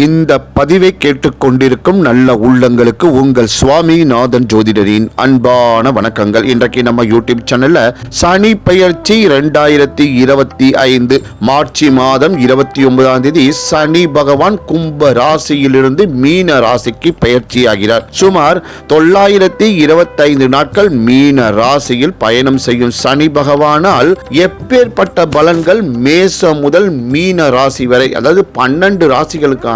இந்த பதிவை கேட்டுக்கொண்டிருக்கும் நல்ல உள்ளங்களுக்கு உங்கள் சுவாமிநாதன் ஜோதிடரின் அன்பான வணக்கங்கள். இன்றைக்கு நம்ம யூடியூப் சேனல்ல சனி பெயர்ச்சி 2025 மார்ச் மாதம் 29ஆம் தேதி சனி பகவான் கும்ப ராசியிலிருந்து மீன ராசிக்கு பெயர்ச்சி ஆகிறார். சுமார் 925 நாட்கள் மீன ராசியில் பயணம் செய்யும் சனி பகவானால் எப்பேற்பட்ட பலன்கள் மேசம் முதல் மீன ராசி வரை, அதாவது 12 ராசிகளுக்கான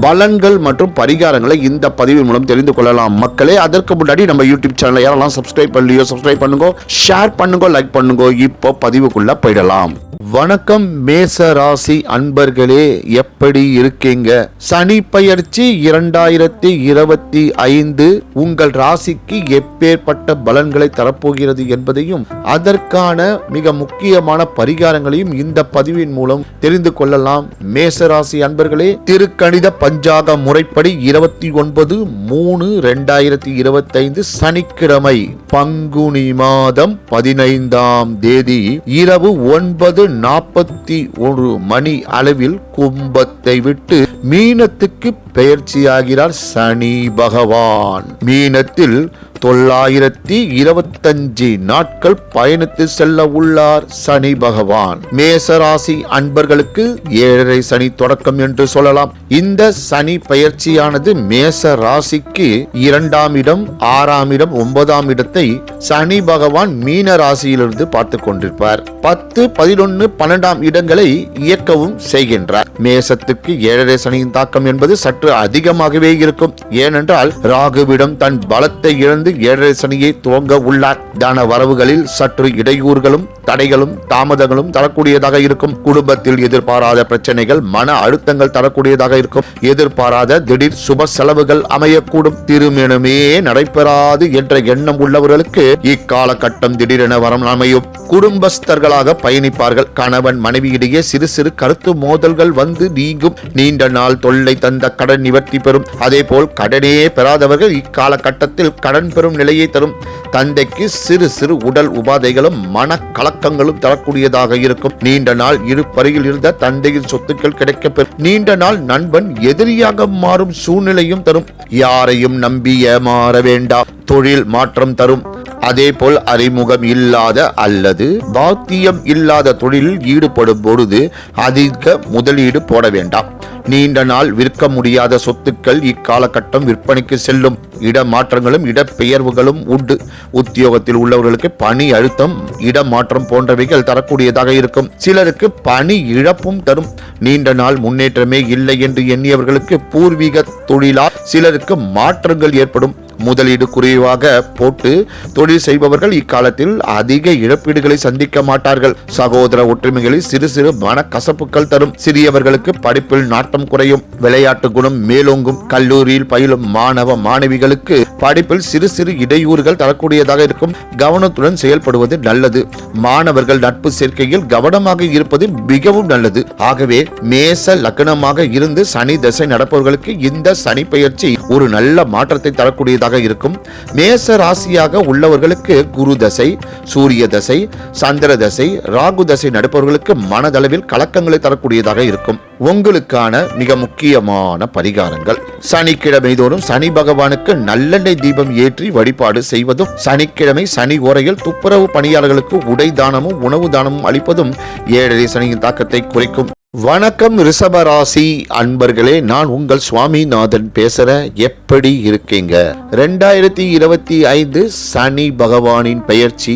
பலன்கள் மற்றும் பரிகாரங்களை இந்த பதிவின் மூலம் தெரிந்து கொள்ளலாம். மக்களே, அதற்கு முன்னாடி நம்ம யூடியூப் சேனலை யாரெல்லாம் சப்ஸ்கிரைப் பண்ணலையோ சப்ஸ்கிரைப் பண்ணுங்க, ஷேர் பண்ணுங்க, லைக் பண்ணுங்க. இப்போ பதிவுக்குள்ள போயிடலாம். வணக்கம் மேச ராசி அன்பர்களே, எப்படி இருக்கீங்க? சனி பெயர்ச்சி 2025 உங்கள் ராசிக்கு எப்பேற்பட்ட பலன்களை தரப்போகிறது என்பதையும் அதற்கான மிக முக்கியமான பரிகாரங்களையும் இந்த பதிவின் மூலம் தெரிந்து கொள்ளலாம். மேச ராசி அன்பர்களே, திருக்கணித பஞ்சாக முறைப்படி 29/3/2025 சனிக்கிழமை பங்குனி மாதம் 15ஆம் தேதி இரவு 9:41 மணி அளவில் கும்பத்தை விட்டு மீனத்துக்கு பெயர்ச்சியாகிறார் சனி பகவான். மீனத்தில் 925 நாட்கள் பயணித்து செல்ல உள்ளார் சனி பகவான். மேசராசி அன்பர்களுக்கு 7.5 சனி தொடக்கம் என்று சொல்லலாம். இந்த சனி பயிற்சியானது மேச ராசிக்கு 2ஆம் இடம், 6ஆம் இடம், 9ஆம் இடத்தை சனி பகவான் மீன ராசியிலிருந்து பார்த்து கொண்டிருப்பார். 10, 11, 12ஆம் இடங்களை இயக்கவும் செய்கின்றார். மேசத்துக்கு 7.5 சனியின் தாக்கம் என்பது சற்று அதிகமாகவே இருக்கும். ஏனென்றால் ராகுவிடம் தன் பலத்தை இழந்து 7.5 சனியை துவங்க உள்ளார். தன வரவுகளில் சற்று இடையூறுகளும் தடைகளும் தாமதங்களும் தரக்கூடியதாக இருக்கும். குடும்பத்தில் எதிர்பாராத பிரச்சனைகள், மன அழுத்தங்கள் தரக்கூடியதாக இருக்கும். எதிர்பாராத திடீர் சுப செலவுகள் அமையக்கூடும். திருமணமே நடைபெறாது என்ற எண்ணம் உள்ளவர்களுக்கு இக்காலகட்டம் திடீரென வரம் அமையும். குடும்பஸ்தர்களாக பயணிப்பார்கள். கணவன் மனைவியிடையே சிறு சிறு கருத்து மோதல்கள் வந்து நீங்கும். நீண்ட நாள் தொல்லை தந்த கடன் நிவர்த்தி பெறும். அதே போல் கடனே பெறாதவர்கள் இக்காலகட்டத்தில் கடன் பெறும் நிலையை தரும். தந்தைக்கு சிறு சிறு உடல் உபாதைகளும் மன கலக்கங்களும் தரக்கூடியதாக இருக்கும். நீண்ட நாள் இருப்பறையில் இருந்த தந்தையின் சொத்துக்கள் கிடைக்கப்பெறும். நீண்ட நாள் நண்பன் எதிரியாக மாறும் சூழ்நிலையும் தரும். யாரையும் நம்பி ஏமாற வேண்டாம். தொழில் மாற்றம் தரும். அதே போல் அறிமுகம் இல்லாத அல்லது பாத்தியம் இல்லாத தொழிலில் ஈடுபடும் பொழுது அதிக முதலீடு போட வேண்டாம். நீண்ட நாள் விற்க முடியாத சொத்துக்கள் இக்காலகட்டம் விற்பனைக்கு செல்லும். இடமாற்றங்களும் இடப்பெயர்வுகளும் உண்டு. உத்தியோகத்தில் உள்ளவர்களுக்கு பணி அழுத்தம், இடமாற்றம் போன்றவைகள் தரக்கூடியதாக இருக்கும். சிலருக்கு பணி இழப்பும் தரும். நீண்ட நாள் முன்னேற்றமே இல்லை என்று எண்ணியவர்களுக்கு பூர்வீக தொழிலால் சிலருக்கு மாற்றங்கள் ஏற்படும். முதலீடு குறைவாக போட்டு தொழில் செய்பவர்கள் இக்காலத்தில் அதிக இழப்பீடுகளை சந்திக்க மாட்டார்கள். சகோதர ஒற்றுமைகளில் சிறு சிறு மன கசப்புகள் தரும். சிறியவர்களுக்கு படிப்பில் நாட்டம் குறையும். விளையாட்டு குணம் மேலோங்கும். கல்லூரியில் பயிலும் மாணவ மாணவிகளுக்கு படிப்பில் சிறு சிறு இடையூறுகள் தரக்கூடியதாக இருக்கும். கவனத்துடன் செயல்படுவது நல்லது. மாணவர்கள் நட்பு சேர்க்கையில் கவனமாக இருப்பது மிகவும் நல்லது. ஆகவே மேச லக்னமாக இருந்து சனி தசை நடப்பவர்களுக்கு இந்த சனி பெயர்ச்சி ஒரு நல்ல மாற்றத்தை தரக்கூடியதாக இருக்கும். மேச ராசியாக உள்ளவர்களுக்கு குரு தசை, சூரிய தசை, சந்திர தசை, ராகு தசை நடப்பவர்களுக்கு மனதளவில் கலக்கங்களை தரக்கூடியதாக இருக்கும். உங்களுக்கான மிக முக்கியமான பரிகாரங்கள்: சனிக்கிழமை தோறும் சனி பகவானுக்கு நல்லெண்ணெய் தீபம் ஏற்றி வழிபாடு செய்வதும், சனிக்கிழமை சனி ஓரையில் துப்புரவு பணியாளர்களுக்கு உடை தானமும் உணவு தானமும் அளிப்பதும் 7.5 சனியின் தாக்கத்தை குறைக்கும். வணக்கம் ரிஷபராசி அன்பர்களே, நான் உங்கள் சுவாமிநாதன் பேசுறேன். எப்படி இருக்கீங்க? 2025 சனி பகவானின் பெயர்ச்சி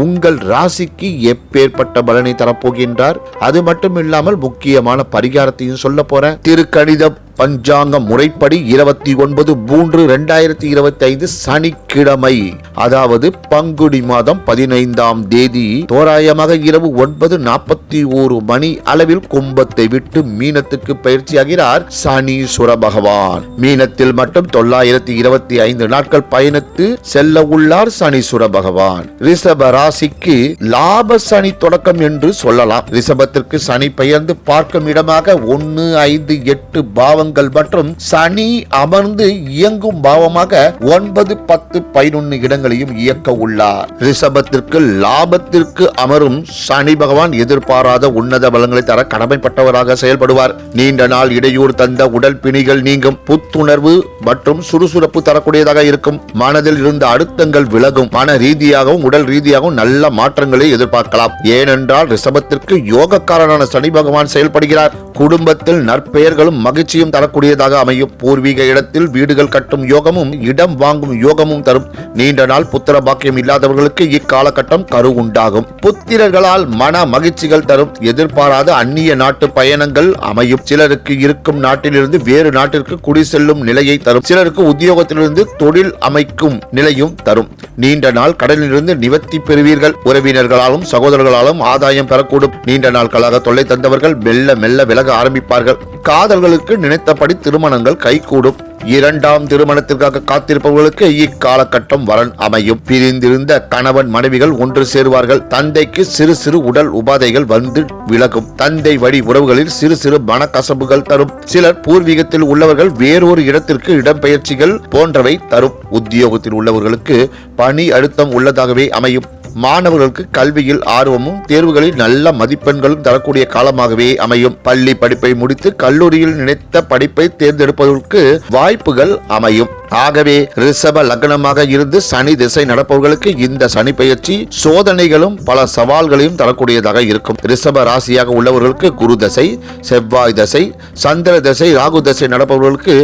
உங்கள் ராசிக்கு எப்பேற்பட்ட பலனை தரப்போகின்றார். அது மட்டும் இல்லாமல் முக்கியமான பரிகாரத்தையும் சொல்ல போறேன். திருக்கணித பஞ்சாங்க முறைப்படி 29/3/2025 சனிக்கிழமை, அதாவது பங்குனி மாதம் 15ஆம் தேதி தோராயமாக இரவு 9:41 மணி அளவில் கும்பத்தை விட்டு மீனத்துக்கு பயிற்சியாகிறார் சனீஸ்வர பகவான். மீனத்தில் மட்டும் 925 நாட்கள் பயணித்து செல்ல உள்ளார் சனீஸ்வர பகவான். ரிஷப ராசிக்கு லாப சனி தொடக்கம் என்று சொல்லலாம். ரிஷபத்திற்கு சனி பெயர்ந்து பார்க்கும் இடமாக 1, 5, 8 பாவ பாவங்கள் மற்றும் சனி அமர்ந்து இயங்கும் பாவமாக 9, 10, 11 இடங்களையும் இயக்க உள்ளார். ரிஷபத்திற்கு லாபத்திற்கு அமரும் சனி பகவான் எதிர்பாராத உன்னத பலங்களை தர கடமைப்பட்டவராக செயல்படுவார். நீண்ட நாள் இடையூறு தந்த உடல் பிணிகள் நீங்கும். புத்துணர்வு மற்றும் சுறுசுறுப்பு தரக்கூடியதாக இருக்கும். மனதில் இருந்த அழுத்தங்கள் விலகும். மன ரீதியாகவும் உடல் ரீதியாகவும் நல்ல மாற்றங்களை எதிர்பார்க்கலாம். ஏனென்றால் ரிஷபத்திற்கு யோகக்காரனான சனி பகவான் செயல்படுகிறார். குடும்பத்தில் நற்பெயர்களும் மகிழ்ச்சியும் தரக்கூடியதாக அமையும். பூர்வீக இடத்தில் வீடுகள் கட்டும் யோகமும் இடம் வாங்கும் யோகமும் தரும். நீண்ட நாள் புத்திர பாக்கியம் இல்லாதவர்களுக்கு இக்காலகட்டம் கரு உண்டாகும். புத்திரர்களால் மன மகிழ்ச்சிகள் தரும். எதிர்பாராத அந்நிய நாட்டு பயணங்கள் அமையும். சிலருக்கு இருக்கும் நாட்டிலிருந்து வேறு நாட்டிற்கு குடி செல்லும் நிலையை தரும். சிலருக்கு உத்தியோகத்திலிருந்து தொழில் அமைக்கும் நிலையும் தரும். நீண்ட நாள் கடனிலிருந்து நிவர்த்தி பெறுவீர்கள். உறவினர்களாலும் சகோதரர்களாலும் ஆதாயம் பெறக்கூடும். நீண்ட நாள் கழக தொல்லை தந்தவர்கள் மெல்ல மெல்ல விலக ஆரம்பிப்பார்கள். காதல்களுக்கு நினைத்தபடி திருமணங்கள் கைகூடும். இரண்டாம் திருமணத்திற்காக காத்திருப்பவர்களுக்கு இக்காலகட்டம் வரன் அமையும். பிரிந்திருந்த கணவன் மனைவிகள் ஒன்று சேருவார்கள். தந்தைக்கு சிறு சிறு உடல் உபாதைகள் வந்து விலகும். தந்தை வழி உறவுகளில் சிறு சிறு மனக்கசப்புகள் தரும். சிலர் பூர்வீகத்தில் உள்ளவர்கள் வேறொரு இடத்திற்கு இடம்பெயர்ச்சிகள் போன்றவை தரும். உத்தியோகத்தில் உள்ளவர்களுக்கு பணி அழுத்தம் உள்ளதாகவே அமையும். மாணவர்களுக்கு கல்வியில் ஆர்வமும் தேர்வுகளில் நல்ல மதிப்பெண்களும் தரக்கூடிய காலமாகவே அமையும். பள்ளி படிப்பை முடித்து கல்லூரியில் நினைத்த படிப்பை தேர்ந்தெடுப்பதற்கு வாய்ப்புகள் அமையும். ஆகவே ரிஷப லக்னமாக இருந்து சனி திசை நடப்பவர்களுக்கு இந்த சனி பெயர்ச்சி சோதனைகளும் பல சவால்களையும் தரக்கூடியதாக இருக்கும். ரிஷப ராசியாக உள்ளவர்களுக்கு குரு தசை, செவ்வாய் தசை, சந்திர தசை, ராகு தசை நடப்பவர்களுக்கு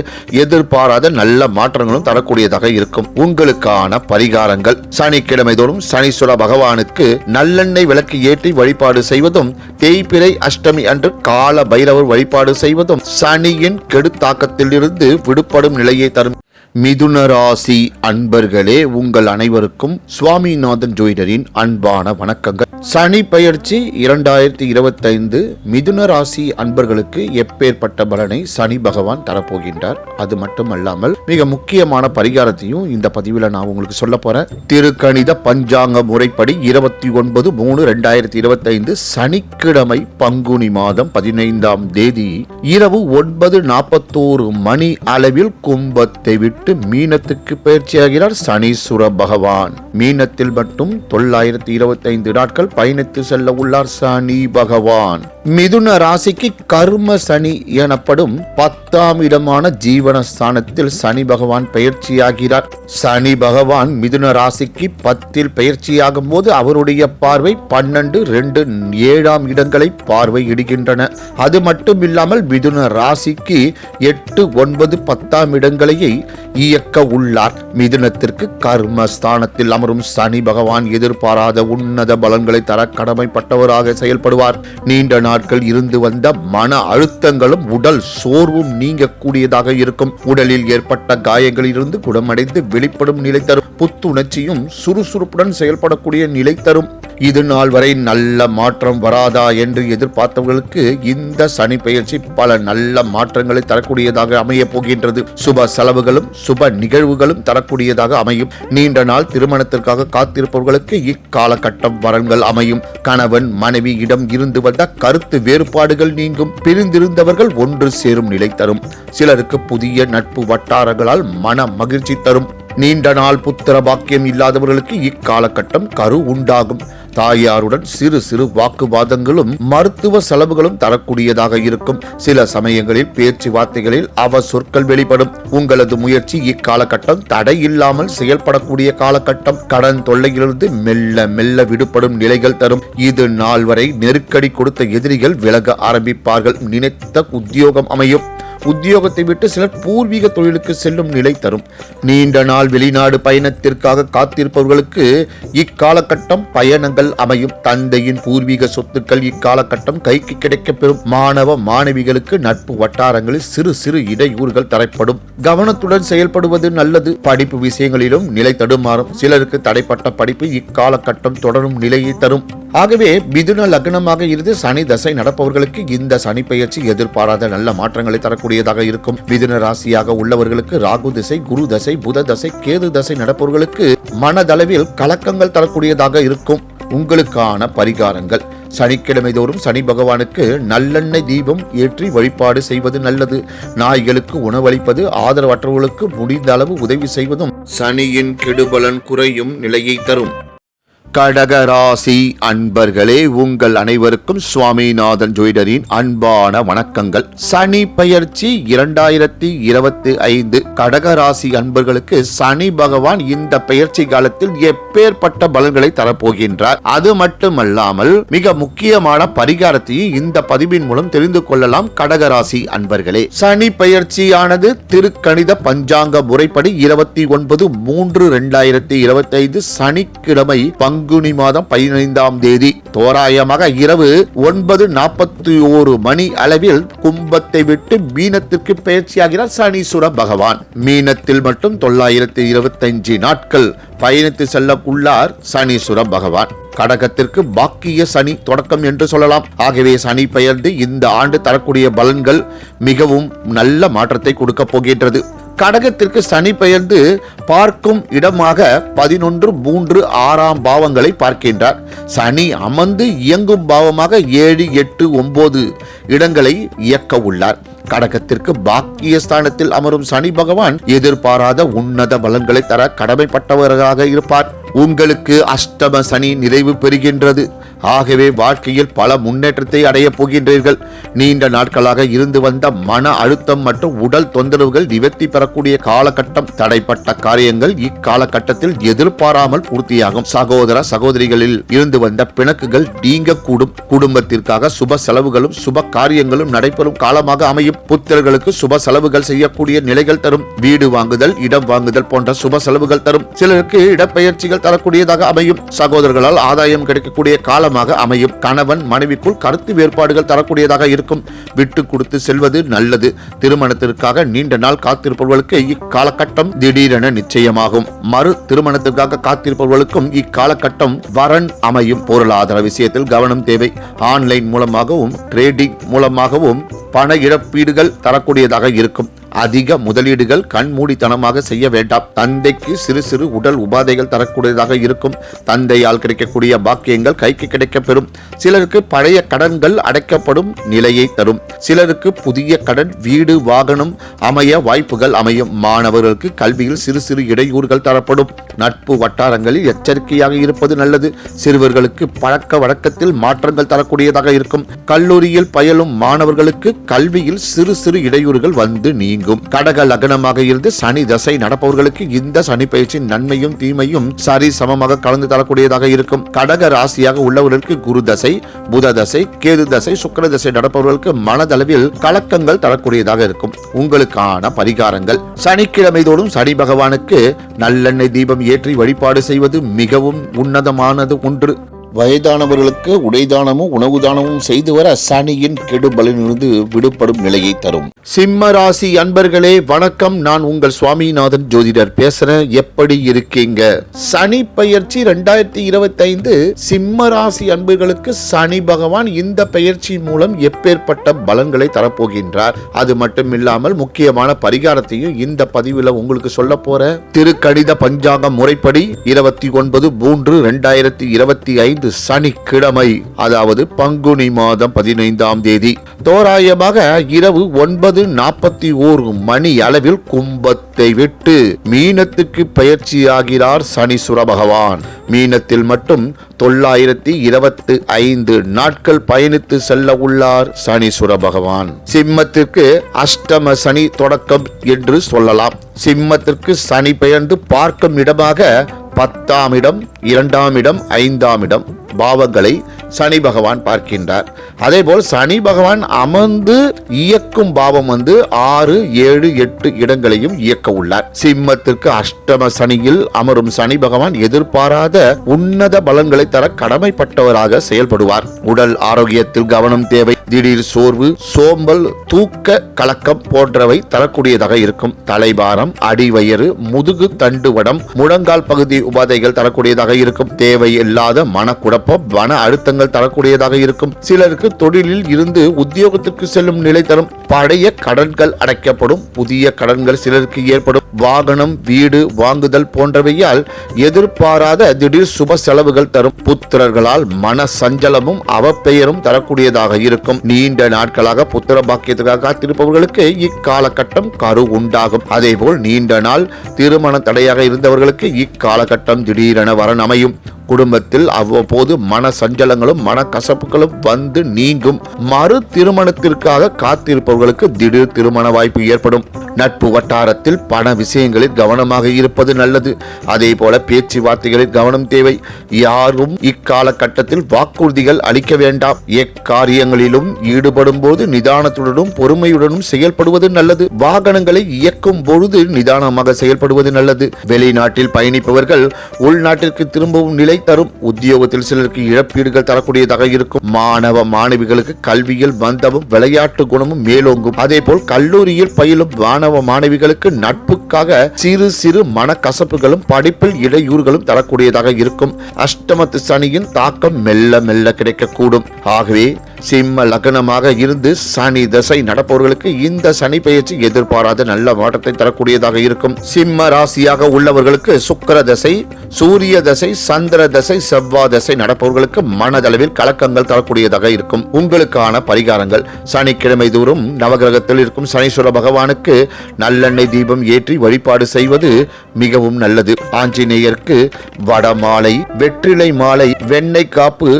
எதிர்பாராத நல்ல மாற்றங்களும் தரக்கூடியதாக இருக்கும். உங்களுக்கான பரிகாரங்கள்: சனிக்கிழமை தோறும் சனீஸ்வர பகவானுக்கு நல்லெண்ணெய் விளக்கு ஏற்றி வழிபாடு செய்வதும், தேய்பிறை அஷ்டமி அன்று கால பைரவர் வழிபாடு செய்வதும் சனியின் கெடுத்தாக்கத்தில் இருந்து விடுபடும் நிலையை தரும். மிதுன ராசி அன்பர்களே, உங்கள் அனைவருக்கும் சுவாமிநாதன் ஜோதிடரின் அன்பான வணக்கங்கள். சனி பெயர்ச்சி 2025 மிதுன ராசி அன்பர்களுக்கு எப்பேற்பட்ட பலனை சனி பகவான் தரப்போகின்றார். அது மட்டுமல்லாமல் மிக முக்கியமான பரிகாரத்தையும் இந்த பதிவில் நான் உங்களுக்கு சொல்ல போறேன். திருக்கணித பஞ்சாங்க முறைப்படி 29/3/2025 சனிக்கிழமை பங்குனி மாதம் 15ஆம் தேதி இரவு 9:41 மணி அளவில் கும்பத்தை விட்டு மீனத்துக்கு பயிற்சியாகிறார் சனீஸ்வர பகவான். மீனத்தில் மட்டும் 925 நாட்கள் பயணித்து செல்ல உள்ளார் சனி பகவான். மிதுன ராசிக்கு கர்ம சனி எனப்படும் 10ஆம் இடமான ஜீவனஸ்தானத்தில் சனி பகவான் பயிற்சியாகிறார். சனி பகவான் மிதுன ராசிக்கு 10இல் பயிற்சியாகும் போது அவருடைய பார்வை 12, 2, 7ஆம் இடங்களை பார்வையிடுகின்றன. அது மட்டும் இல்லாமல் மிதுன ராசிக்கு 8, 9, 10ஆம் இடங்களையே இயக்க உள்ளார். மிதுனத்திற்கு கர்மஸ்தானத்தில் அமரும் சனி பகவான் எதிர்பாராத உன்னத பலன்களை தர கடமைப்பட்டவராக செயல்படுவார். நீண்ட நாட்கள் இருந்து வந்த மன அழுத்தங்களும் உடல் சோர்வும் நீங்கக்கூடியதாக இருக்கும். உடலில் ஏற்பட்ட காயங்களிலிருந்து குணமடைந்து வெளிப்படும் நிலை தரும். புத்துணர்ச்சியும் சுறுசுறுப்புடன் செயல்படக்கூடிய நிலை தரும். இது நாள் வரை நல்ல மாற்றம் வராதா என்று எதிர்பார்த்தவர்களுக்கு இந்த சனி பெயர்ச்சி பல நல்ல மாற்றங்களை தரக்கூடியதாக அமைய போகின்றது. சுப செலவுகளும் சுப நிகழ்வுகளும் தரக்கூடியதாக அமையும். நீண்ட நாள் திருமணத்திற்காக காத்திருப்பவர்களுக்கு இக்காலகட்டம் வரன்கள் அமையும். கணவன் மனைவி இடம் இருந்து வந்த கருத்து வேறுபாடுகள் நீங்கும். பிரிந்திருந்தவர்கள் ஒன்று சேரும் நிலை தரும். சிலருக்கு புதிய நட்பு வட்டாரங்களால் மன மகிழ்ச்சி தரும். நீண்ட நாள் புத்திர பாக்கியம் இல்லாதவர்களுக்கு இக்காலகட்டம் கரு உண்டாகும். தாயாருடன் சிறு சிறு வாக்குவாதங்களும் மருத்துவ செலவுகளும் தரக்கூடியதாக இருக்கும். சில சமயங்களில் பேச்சுவார்த்தைகளில் சொற்கள் வெளிப்படும். உங்களது முயற்சி இக்காலகட்டம் தடையில்லாமல் செயல்படக்கூடிய காலகட்டம். கடன் தொல்லையிலிருந்து மெல்ல மெல்ல விடுபடும் நிலைகள் தரும். இது நாள் வரை நெருக்கடி கொடுத்த எதிரிகள் விலக ஆரம்பிப்பார்கள். நினைத்த உத்தியோகம் அமையும். உத்தியோகத்தை விட்டு சிலர் பூர்வீக தொழிலுக்கு செல்லும் நிலை தரும். நீண்ட நாள் வெளிநாடு பயணத்திற்காக காத்திருப்பவர்களுக்கு இக்காலகட்டம் பயணங்கள் அமையும். தந்தையின் பூர்வீக சொத்துக்கள் இக்காலகட்டம் கைக்கு கிடைக்கப்பெறும். மாணவ மாணவிகளுக்கு நட்பு வட்டாரங்களில் சிறு சிறு இடையூறுகள் தரப்படும். கவனத்துடன் செயல்படுவது நல்லது. படிப்பு விஷயங்களிலும் நிலை தடுமாறும். சிலருக்கு தடைப்பட்ட படிப்பு இக்காலகட்டம் தொடரும் நிலையை தரும். ஆகவே மிதுன லக்னமாக இருந்து சனி தசை நடப்பவர்களுக்கு இந்த சனி பெயர்ச்சி எதிர்பாராத நல்ல மாற்றங்களை தரக்கூடியதாக இருக்கும். மிதுன ராசியாக உள்ளவர்களுக்கு ராகு திசை, குரு தசை, புத தசை, கேது தசை நடப்பவர்களுக்கு மனதளவில் கலக்கங்கள் தரக்கூடியதாக இருக்கும். உங்களுக்கான பரிகாரங்கள்: சனிக்கிழமை தோறும் சனி பகவானுக்கு நல்லெண்ணெய் தீபம் ஏற்றி வழிபாடு செய்வது நல்லது. நாய்களுக்கு உணவளிப்பது, ஆதரவற்றவர்களுக்கு முடிந்த அளவு உதவி செய்வதும் சனியின் கெடுபலன் குறையும் நிலையை தரும். கடகராசி அன்பர்களே, உங்கள் அனைவருக்கும் சுவாமிநாதன் ஜோதிடரின் அன்பான வணக்கங்கள். சனி பெயர்ச்சி 2025 கடகராசி அன்பர்களுக்கு சனி பகவான் இந்த பெயர்ச்சி காலத்தில் எப்பேற்பட்ட பலன்களை தரப்போகின்றார். அது மட்டுமல்லாமல் மிக முக்கியமான பரிகாரத்தையும் இந்த பதிவின் மூலம் தெரிந்து கொள்ளலாம். கடகராசி அன்பர்களே, சனி பெயர்ச்சியானது திருக்கணித பஞ்சாங்க முறைப்படி 29/3/2025 சனிக்கிழமை பங்குனி மாதம் 15ஆம் தேதி தோராயமாக இரவு 9:41 மணி அளவில் கும்பத்தை விட்டு மீனத்திற்கு பெயர்ச்சியாகிறார் சனீஸ்வர பகவான். மீனத்தில் மட்டும் 925 நாட்கள் பயணித்து செல்ல உள்ளார் சனீஸ்வர பகவான். கடகத்திற்கு பாக்கிய சனி தொடக்கம் என்று சொல்லலாம். ஆகவே சனி பெயர்ந்து இந்த ஆண்டு தரக்கூடிய பலன்கள் மிகவும் நல்ல மாற்றத்தை கொடுக்க போகின்றது. கடகத்திற்கு சனி பெயர்ந்து பார்க்கும் இடமாக 11, 3, 6ஆம் பாவங்களை பார்க்கின்றார். சனி அமர்ந்து இயங்கும் பாவமாக 7, 8, 9 இடங்களை இயக்க உள்ளார். கடகத்திற்கு பாக்கிய ஸ்தானத்தில் அமரும் சனி பகவான் எதிர்பாராத உன்னத பலன்களை தர கடமைப்பட்டவராக இருப்பார். உங்களுக்கு அஷ்டம சனி நிறைவு பெறுகின்றது. ஆகவே வாழ்க்கையில் பல முன்னேற்றத்தை அடைய போகின்றீர்கள். நீண்ட நாட்களாக இருந்து வந்த மன அழுத்தம் மற்றும் உடல் தொந்தரவுகள் நிவர்த்தி பெறக்கூடிய காலகட்டம். தடைப்பட்ட காரியங்கள் இக்காலகட்டத்தில் எதிர்பாராமல் பூர்த்தியாகும். சகோதர சகோதரிகளில் இருந்து வந்த பிணக்குகள் நீங்கக்கூடும். குடும்பத்திற்காக சுப செலவுகளும் சுப காரியங்களும் நடைபெறும் காலமாக அமையும். புத்திரர்களுக்கு சுப செலவுகள் செய்யக்கூடிய நிலைகள் தரும். வீடு வாங்குதல், இடம் வாங்குதல் போன்ற சுப செலவுகள் தரும். சிலருக்கு இடப்பெயர்ச்சிகள் தரக்கூடியதாக அமையும். சகோதரர்களால் ஆதாயம் கிடைக்கக்கூடிய காலமாக அமையும். கணவன் மனைவிக்குள் கருத்து வேறுபாடுகள் தரக்கூடியதாக இருக்கும். விட்டு கொடுத்து செல்வது நல்லது. திருமணத்திற்காக நீண்ட நாள் காத்திருப்பவர்களுக்கு இக்காலகட்டம் திடீரென நிச்சயமாகும். மறு திருமணத்திற்காக காத்திருப்பவர்களுக்கும் இக்காலகட்டம் வரன் அமையும். பொருளாதார விஷயத்தில் கவனம் தேவை. ஆன்லைன் மூலமாகவும் ட்ரேடிங் மூலமாகவும் பண இழப்பீடுகள் தரக்கூடியதாக இருக்கும். அதிக முதலீடுகள் கண்மூடித்தனமாக செய்ய வேண்டாம். தந்தைக்கு சிறு சிறு உடல் உபாதைகள் தரக்கூடியதாக இருக்கும். தந்தையால் கிடைக்கக்கூடிய பாக்கியங்கள் கைக்கு கிடைக்கப்பெறும். சிலருக்கு பழைய கடன்கள் அடைக்கப்படும் நிலையை தரும். சிலருக்கு புதிய கடன், வீடு, வாகனம் அமைய வாய்ப்புகள் அமையும். மாணவர்களுக்கு கல்வியில் சிறு சிறு இடையூறுகள் தரப்படும். நட்பு வட்டாரங்களில் எச்சரிக்கையாக இருப்பது நல்லது. சிறுவர்களுக்கு பழக்க வழக்கத்தில் மாற்றங்கள் தரக்கூடியதாக இருக்கும். கல்லூரியில் பயிலும் மாணவர்களுக்கு கல்வியில் சிறு சிறு இடையூறுகள் வந்து நீங்கும். கடக லக்னமாக இருந்து சனி தசை நடப்பவர்களுக்கு இந்த சனி பயிற்சி நன்மையும் தீமையும் சரி சமமாக கலந்து தரக்கூடியதாக இருக்கும். கடக ராசியாக உள்ளவர்களுக்கு குரு தசை, புத தசை, கேது தசை, சுக்கிர தசை நடப்பவர்களுக்கு மனதளவில் கலக்கங்கள் தரக்கூடியதாக இருக்கும். உங்களுக்கான பரிகாரங்கள்: சனிக்கிழமை தோறும் சனி பகவானுக்கு நல்லெண்ணெய் தீபம் ஏற்றி வழிபாடு செய்வது மிகவும் உன்னதமானது ஒன்று. வயதானவர்களுக்கு உடைதானமும் உணவு தானமும் செய்து வர சனியின் கெடுபலனிலிருந்து விடுபடும் நிலையை தரும். சிம்ம ராசி அன்பர்களே வணக்கம். நான் உங்கள் சுவாமிநாதன் ஜோதிடர் பேசுறேன். எப்படி இருக்கீங்க? சனி பெயர்ச்சி 2025 சிம்ம ராசி அன்பர்களுக்கு சனி பகவான் இந்த பெயர்ச்சி மூலம் எப்பேற்பட்ட பலன்களை தரப்போகின்றார். அது மட்டும் இல்லாமல் முக்கியமான பரிகாரத்தையும் இந்த பதிவில் உங்களுக்கு சொல்ல போற. திருக்கணித பஞ்சாங்க முறைப்படி 29/3/2025 சனிக்கிழமை, அதாவது பங்குனி மாதம் 15ஆம் தேதி தோராயமாக இரவு 9:41 மணி அளவில் கும்பத்தை விட்டு மீனத்துக்கு பெயர்ச்சியாகிறார் சனீஸ்வர பகவான். மீனத்தில் மட்டும் 925 நாட்கள் பயணித்து செல்ல உள்ளார் சனீஸ்வர பகவான். சிம்மத்திற்கு அஷ்டம சனி தொடக்கம் என்று சொல்லலாம். சிம்மத்திற்கு சனி பெயர்ந்து பார்க்கும் இடமாக 10ஆம் இடம், 2ஆம் இடம், 5ஆம் இடம் பாவங்களை சனி பகவான் பார்க்கின்றார். அதேபோல் சனி பகவான் அமர்ந்து இயக்கும் பாவம் 6, 7, 8 இடங்களையும் இயக்க உள்ளார். சிம்மத்திற்கு அஷ்டம சனியில் அமரும் சனி பகவான் எதிர்பாராத உன்னத பலன்களை தர கடமைப்பட்டவராக செயல்படுவார். உடல் ஆரோக்கியத்தில் கவனம் தேவை. திடீர் சோர்வு, சோம்பல், தூக்க கலக்கம் போன்றவை தரக்கூடியதாக இருக்கும். தலைபாரம், அடிவயிறு, முதுகு தண்டுவடம், முழங்கால் பகுதி உபாதைகள் தரக்கூடியதாக இருக்கும். தேவையில்லாத மனக்குழப்பம், மன அழுத்தங்கள் மாற்றங்கள் தரக்கூடியதாக இருக்கும். சிலருக்கு தொழிலில் இருந்து உத்தியோகத்திற்கு செல்லும் நிலை தரும். பழைய கடன்கள் அடைக்கப்படும். புதிய கடன்கள் சிலருக்கு ஏற்படும். வாகனம், வீடு வாங்குதல் போன்றவையால் எதிர்பாராத திடீர் சுப செலவுகள் தரும். புத்திரர்களால் மன சஞ்சலமும் அவப்பெயரும் தரக்கூடியதாக இருக்கும். நீண்ட நாட்களாக புத்திர பாக்கியத்துக்காக காத்திருப்பவர்களுக்கு இக்காலகட்டம் கரு உண்டாகும். அதேபோல் நீண்ட நாள் திருமண தடையாக இருந்தவர்களுக்கு இக்காலகட்டம் திடீரென வரன் அமையும். குடும்பத்தில் அவ்வப்போது மன சஞ்சலங்களும் மன கசப்புகளும் வந்து நீங்கும். மறு திருமணத்திற்காக காத்திருப்பவர்களுக்கு திடீர் திருமண வாய்ப்பு ஏற்படும். நட்பு வட்டாரத்தில் பண விஷயங்களில் கவனமாக இருப்பது நல்லது. அதே போல பேச்சுவார்த்தைகளில் கவனம் தேவை. யாரும் இக்காலகட்டத்தில் வாக்குறுதிகள் அளிக்க வேண்டாம். எக்காரியங்களிலும் ஈடுபடும் போது நிதானத்துடனும் பொறுமையுடனும் செயல்படுவது நல்லது. வாகனங்களை இயக்கும் பொழுது நிதானமாக செயல்படுவது நல்லது. வெளிநாட்டில் பயணிப்பவர்கள் உள்நாட்டிற்கு திரும்பவும் நிலை தரும். உத்தியோகத்தில் சிலருக்கு இழப்பீடுகள் தரக்கூடியதாக இருக்கும். மாணவ மாணவிகளுக்கு கல்வியில் பந்தமும் விளையாட்டு குணமும் மேலோங்கும். அதே போல் கல்லூரியில் பயிலும் மாணவ மாணவிகளுக்கு நட்புக்காக சிறு சிறு மனக்கசப்புகளும் படிப்பில் இடையூறுகளும் தரக்கூடியதாக இருக்கும். அஷ்டமத்து சனியின் தாக்கம் மெல்ல மெல்ல கிடைக்கக்கூடும். ஆகவே சிம்ம லக்னமாக இருந்து சனி தசை நடப்பவர்களுக்கு இந்த சனி பெயர்ச்சி எதிர்பாராத நல்ல மாற்றத்தை தரக்கூடியதாக இருக்கும். சிம்ம ராசியாக உள்ளவர்களுக்கு சுக்கிர தசை, சூரிய தசை, சந்திர தசை, செவ்வாய் தசை நடப்பவர்களுக்கு மனதளவில் கலக்கங்கள் தரக்கூடியதாக இருக்கும். உங்களுக்கான பரிகாரங்கள்: சனிக்கிழமை தோறும் நவகிரகத்தில் இருக்கும் சனீஸ்வர பகவானுக்கு நல்லெண்ணெய் தீபம் ஏற்றி வழிபாடு செய்வது மிகவும் நல்லது. ஆஞ்சநேயருக்கு வடமாலை, வெற்றிலை மாலை, வெண்ணெய் காப்பு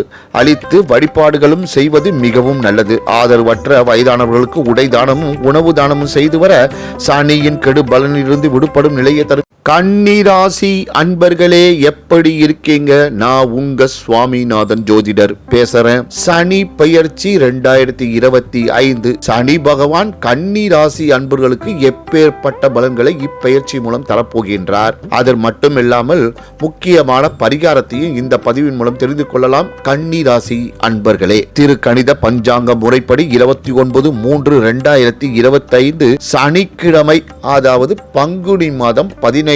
அளித்து வழிபாடுகளும் செய்வது மிகவும் நல்லது. ஆதரவற்ற வயதானவர்களுக்கு உடை தானமும் உணவு தானமும் செய்து வர சனியின் கெடு பலனிலிருந்து விடுபடும் நிலையை தரும். கன்னி ராசி அன்பர்களே, எப்படி இருக்கீங்க? நான் உங்க சுவாமிநாதன் ஜோதிடர் பேசுறேன். சனி பெயர்ச்சி 2025. சனி பகவான் கன்னி ராசி அன்பர்களுக்கு எப்பேற்பட்ட பலன்களை இப்பெயர்ச்சி மூலம் தரப்போகின்றார். அது மட்டும் இல்லாமல் முக்கியமான பரிகாரத்தையும் இந்த பதிவின் மூலம் தெரிந்து கொள்ளலாம். கன்னி ராசி அன்பர்களே, திருக்கணித பஞ்சாங்க முறைப்படி 29/3/2025 சனிக்கிழமை, அதாவது பங்குனி மாதம் 15ஆம்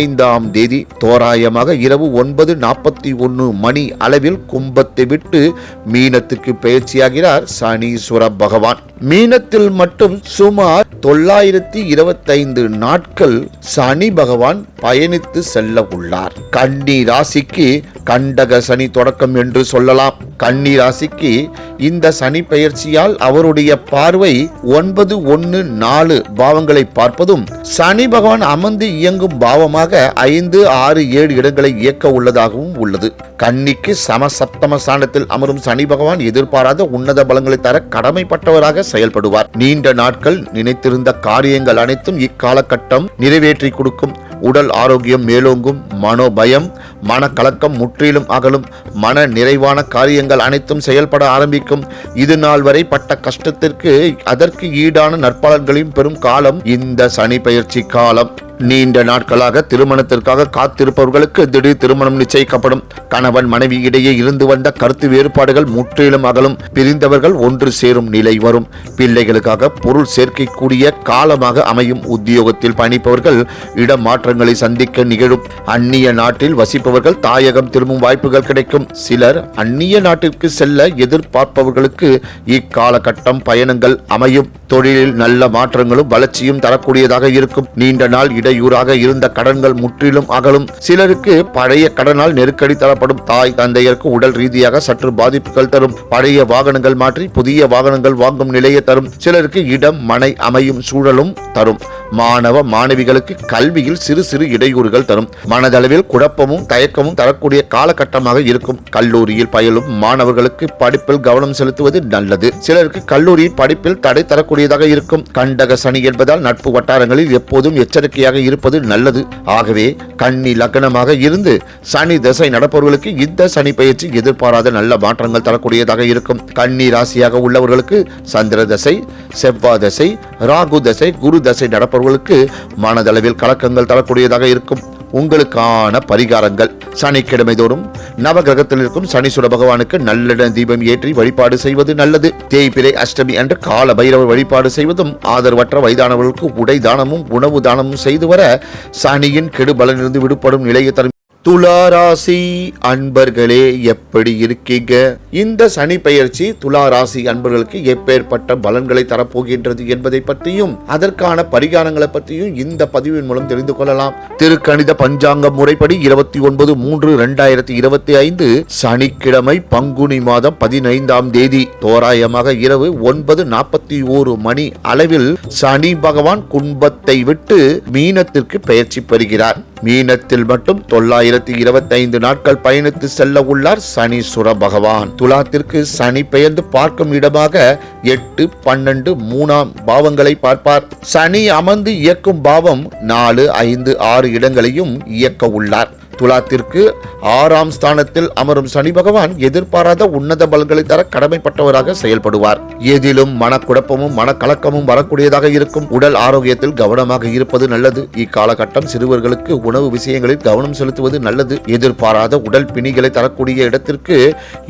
தேதி தோராயமாக இரவு 9:41 மணி அளவில் கும்பத்தை விட்டு மீனத்துக்கு பெயர்ச்சியாகிறார் சனீஸ்வர பகவான். மீனத்தில் மட்டும் சுமார் 925 நாட்கள் சனி பகவான் பயணித்து செல்ல உள்ளார். கன்னி ராசிக்கு கண்டக சனி தொடக்கம் என்று சொல்லலாம். கன்னி ராசிக்கு இந்த சனி பெயர்ச்சியால் அவருடைய பார்வை 9, 1, 4 பாவங்களை பார்ப்பதும், சனி பகவான் அமர்ந்து இயங்கும் பாவமாக 5, 6, 7 இடங்களை இயக்க உள்ளதாகவும் உள்ளது. கன்னிக்கு சமசப்தம ஸ்தானத்தில் அமரும் சனி பகவான் எதிர்பாராத உன்னத பலங்களை தர கடமைப்பட்டவராக செயல்படுவார். நீண்ட நாட்கள் நினைத்திருந்த காரியங்கள் அனைத்தும் இக்காலகட்டம் நிறைவேற்றி கொடுக்கும். உடல் ஆரோக்கியம் மேலோங்கும். மனோபயம், மனக்கலக்கம் முற்றிலும் அகலும். மன நிறைவான காரியங்கள் அனைத்தும் செயல்பட ஆரம்பிக்கும். இது நாள் வரை பட்ட கஷ்டத்திற்கு அதற்கு ஈடான நற்பலன்களையும் பெறும் காலம் இந்த சனி பெயர்ச்சி காலம். நீண்ட நாட்களாக திருமணத்திற்காக காத்திருப்பவர்களுக்கு திடீர் திருமணம் நிச்சயிக்கப்படும். கணவன் மனைவி இடையே இருந்து வந்த கருத்து வேறுபாடுகள் முற்றிலும் அகலும். பிரிந்தவர்கள் ஒன்று சேரும் நிலை வரும். பிள்ளைகளுக்காக பொருள் சேர்க்கக்கூடிய காலமாக அமையும். உத்தியோகத்தில் பயணிப்பவர்கள் இடமாற்றங்களை சந்திக்க நிகழும். அந்நிய நாட்டில் வசிப்பவர்கள் தாயகம் திரும்பும் வாய்ப்புகள் கிடைக்கும். சிலர் அந்நிய நாட்டிற்கு செல்ல எதிர்பார்ப்பவர்களுக்கு இக்காலகட்டம் பயணங்கள் அமையும். தொழிலில் நல்ல மாற்றங்களும் வளர்ச்சியும் தரக்கூடியதாக இருக்கும். நீண்ட நாள் இடையூறாக இருந்த கடன்கள் முற்றிலும் அகலும். சிலருக்கு பழைய கடனால் நெருக்கடி தரப்படும். தாய் தந்தையருக்கு உடல் ரீதியாக சற்று பாதிப்புகள் தரும். பழைய வாகனங்கள் மாற்றி புதிய வாகனங்கள் வாங்கும் நிலையை தரும். சிலருக்கு இடம் மனை அமையும் சூழலும் தரும். மாணவ மாணவிகளுக்கு கல்வியில் சிறு சிறு இடையூறுகள் தரும். மனதளவில் குழப்பமும் தயக்கமும் தரக்கூடிய காலகட்டமாக இருக்கும். கல்லூரியில் பயிலும் மாணவர்களுக்கு படிப்பில் கவனம் செலுத்துவது நல்லது. சிலருக்கு கல்லூரியில் படிப்பில் தடை தரக்கூடியதாக இருக்கும். கண்டக சனி என்பதால் நட்பு வட்டாரங்களில் எப்போதும் எச்சரிக்கையாக இருப்பது நல்லது. ஆகவே கன்னி லக்னமாக இருந்து சனி தசை நடப்பவர்களுக்கு இந்த சனி பெயர்ச்சி எதிர்பாராத நல்ல மாற்றங்கள் தரக்கூடியதாக இருக்கும். கன்னி ராசியாக உள்ளவர்களுக்கு சந்திர தசை, செவ்வாய் தசை, ராகு தசை, குரு தசை நடப்பவர்களுக்கு மனதளவில் கலக்கங்கள் தரக்கூடியதாக இருக்கும். உங்களுக்கான பரிகாரங்கள்: சனிக்கிழமை தோறும் நவகிரகத்தில் இருக்கும் சனீஸ்வர பகவானுக்கு நல்லெண்ணெய் தீபம் ஏற்றி வழிபாடு செய்வது நல்லது. தேய்பிறை அஷ்டமி அன்று கால பைரவர் வழிபாடு செய்வதும், ஆதரவற்ற வயதானவர்களுக்கு உடை தானமும் உணவு தானமும் செய்து வர சனியின் கெடு பலனிலிருந்து விடுபடும் நிலையை தரும். துலா ராசி அன்பர்களே, எப்படி இருக்கீங்க? இந்த சனி பெயர்ச்சி துலா ராசி அன்பர்களுக்கு எப்பேற்பட்ட பலன்களை தரப்போகின்றது என்பதை பற்றியும் அதற்கான பரிகாரங்களை பற்றியும் இந்த பதிவின் மூலம் தெரிந்து கொள்ளலாம். திருக்கணித பஞ்சாங்க முறைப்படி 29/3/2025 சனிக்கிழமை பங்குனி மாதம் 15ஆம் தேதி தோராயமாக இரவு 9:41 மணி அளவில் சனி பகவான் கும்பத்தை விட்டு மீனத்திற்கு பெயர்ச்சி பெறுகிறார். மீனத்தில் மட்டும் 925 நாட்கள் பயணித்து செல்ல உள்ளார் சனீஸ்வர பகவான். துலாத்திற்கு சனி பெயர்ந்து பார்க்கும் இடமாக 8, 12, 3ஆம் பாவங்களை பார்ப்பார். சனி அமர்ந்து இயக்கும் பாவம் 4, 5, 6 இடங்களையும் இயக்க உள்ளார். துலாத்திற்கு 6ஆம் ஸ்தானத்தில் அமரும் சனி பகவான் எதிர்பாராத உன்னத பலன்களை தர கடமைப்பட்டவராக செயல்படுவார். எதிலும் மனக்குழப்பமும் மனக்கலக்கமும் வரக்கூடியதாக இருக்கும். உடல் ஆரோக்கியத்தில் கவனமாக இருப்பது நல்லது. இக்காலகட்டம் சிறுவர்களுக்கு உணவு விஷயங்களில் கவனம் செலுத்துவது நல்லது. எதிர்பாராத உடல் பிணிகளை தரக்கூடிய இடத்திற்கு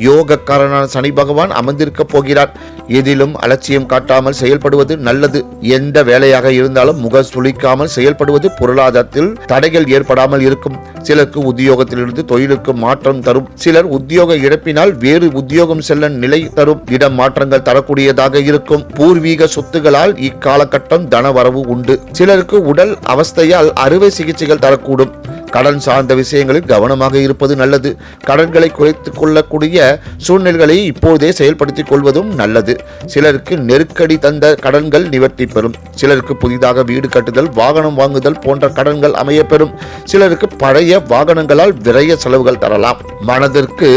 யோகக்காரனான சனி பகவான் அமர்ந்திருக்க போகிறார். எதிலும் அலட்சியம் காட்டாமல் செயல்படுவது நல்லது. எந்த வேலையாக இருந்தாலும் முக சுளிக்காமல் செயல்படுவது பொருளாதாரத்தில் தடைகள் ஏற்படாமல் இருக்கும். சிலருக்கு உத்தியோகத்திலிருந்து தொழிலுக்கு மாற்றம் தரும். சிலர் உத்தியோக இழப்பினால் வேறு உத்தியோகம் செல்ல நிலை தரும். இடம் மாற்றங்கள் தரக்கூடியதாக இருக்கும். பூர்வீக சொத்துகளால் இக்காலகட்டம் தனவரவு உண்டு. சிலருக்கு உடல் அவஸ்தையால் அறுவை சிகிச்சைகள் தரக்கூடும். கடன் சார்ந்த விஷயங்களில் கவனமாக இருப்பது நல்லது. கடன்களை குறைத்துக் கொள்ளக்கூடிய சூழ்நிலைகளை இப்போதே செயல்படுத்திக் கொள்வதும் நல்லது. சிலருக்கு நெருக்கடி தந்த கடன்கள் நிவர்த்தி பெறும். சிலருக்கு புதிதாக வீடு கட்டுதல், வாகனம் வாங்குதல் போன்ற கடன்கள் அமையப்பெறும். சிலருக்கு பழைய வாகனங்களால் விரைய செலவுகள் தரலாம். மனதிற்கு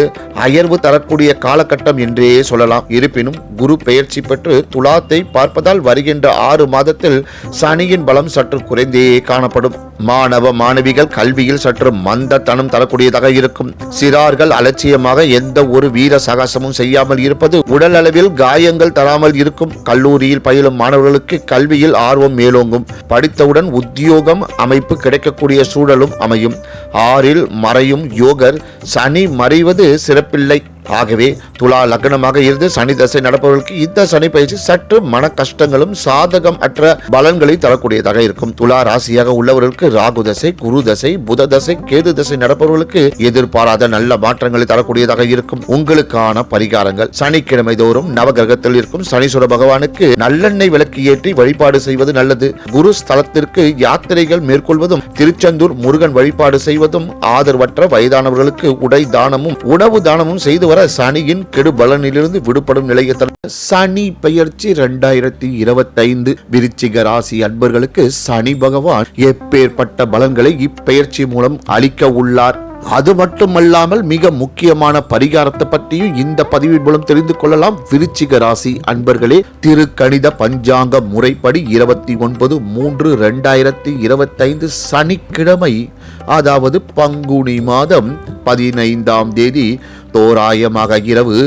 அயர்வு தரக்கூடிய காலகட்டம் என்றே சொல்லலாம். இருப்பினும் குரு பெயர்ச்சி பெற்று துலாத்தை பார்ப்பதால் வருகின்ற 6 மாதத்தில் சனியின் பலம் சற்று குறைந்தே காணப்படும். மாணவ மாணவிகள் கல்வியில் சற்று மந்தத்தனம் தரக்கூடியதாக இருக்கும். சிறார்கள் அலட்சியமாக எந்த ஒரு வீர சாகசமும் செய்யாமல் இருப்பது உடல் அளவில் காயங்கள் தராமல் இருக்கும். கல்லூரியில் பயிலும் மாணவர்களுக்கு கல்வியில் ஆர்வம் மேலோங்கும். படித்தவுடன் உத்தியோகம் அமைப்பு கிடைக்கக்கூடிய சூழலும் அமையும். 6இல் மறையும் யோகர் சனி மறைவது சிறப்பில்லை. ஆகவே துலா லக்னமாக இருந்து சனி தசை நடப்பவர்களுக்கு இந்த சனி பயிற்சி சற்று மன கஷ்டங்களும் சாதகம் அற்ற பலன்களை தரக்கூடியதாக இருக்கும். துலா ராசியாக உள்ளவர்களுக்கு ராகு தசை, குரு தசை, புத தசை, கேது தசை நடப்பவர்களுக்கு எதிர்பாராத நல்ல மாற்றங்களை தரக்கூடியதாக இருக்கும். உங்களுக்கான பரிகாரங்கள்: சனிக்கிழமை தோறும் நவகிரகத்தில் இருக்கும் சனீஸ்வர பகவானுக்கு நல்லெண்ணெய் விளக்கு ஏற்றி வழிபாடு செய்வது நல்லது. குரு ஸ்தலத்திற்கு யாத்திரைகள் மேற்கொள்வதும், திருச்செந்தூர் முருகன் வழிபாடு செய்வதும், ஆதரவற்ற வயதானவர்களுக்கு உடை தானமும் உணவு தானமும் செய்து சனியின் கெடு பலனிலிருந்து விடுபடும் நிலையை தர சனி பெயர்ச்சி 2025 விருச்சிக ராசி அன்பர்களுக்கு சனி பகவான் எப்பேற்பட்ட பலன்களை இப்பெயர்ச்சி மூலம் அளிக்க உள்ளார். அது மட்டுமல்லாமல் மிக முக்கியமான பரிகாரத்தை பற்றியும் இந்த பதிவின் மூலம் தெரிந்து கொள்ளலாம். விருச்சிக ராசி அன்பர்களே, திருக்கணித பஞ்சாங்க முறைப்படி 29/3/2025 சனிக்கிழமை, அதாவது பங்குனி மாதம் 15ஆம் தேதி தோராயமாக இரவு